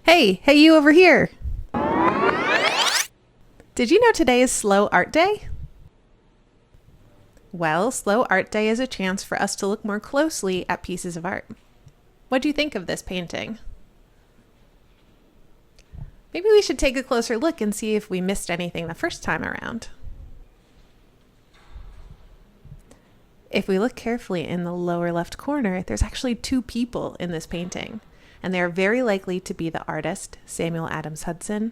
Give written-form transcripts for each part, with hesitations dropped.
Hey, you over here. Did you know today is Slow Art Day? Well, Slow Art Day is a chance for us to look more closely at pieces of art. What do you think of this painting? Maybe we should take a closer look and see if we missed anything the first time around. If we look carefully in the lower left corner, there's actually two people in this painting, and they are very likely to be the artist, Samuel Adams Hudson,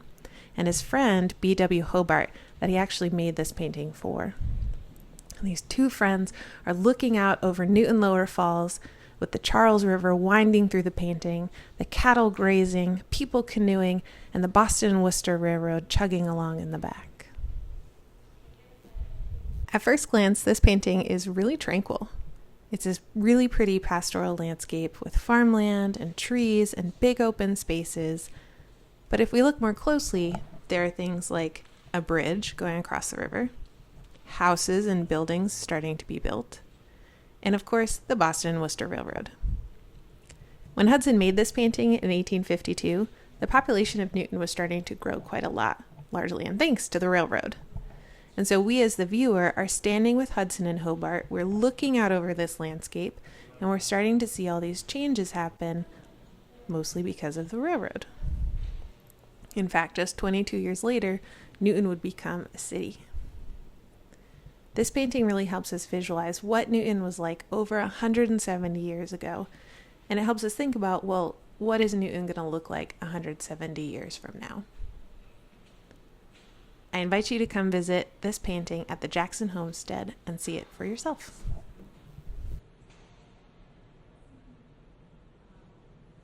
and his friend, B.W. Hobart, that he actually made this painting for. And these two friends are looking out over Newton Lower Falls with the Charles River winding through the painting, the cattle grazing, people canoeing, and the Boston and Worcester Railroad chugging along in the back. At first glance, this painting is really tranquil. It's this really pretty pastoral landscape with farmland and trees and big open spaces. But if we look more closely, there are things like a bridge going across the river, houses and buildings starting to be built, and of course, the Boston and Worcester Railroad. When Hudson made this painting in 1852, the population of Newton was starting to grow quite a lot, largely in thanks to the railroad. And so we as the viewer are standing with Hudson and Hobart, we're looking out over this landscape, and we're starting to see all these changes happen, mostly because of the railroad. In fact, just 22 years later, Newton would become a city. This painting really helps us visualize what Newton was like over 170 years ago, and it helps us think about, well, what is Newton going to look like 170 years from now? I invite you to come visit this painting at the Jackson Homestead and see it for yourself.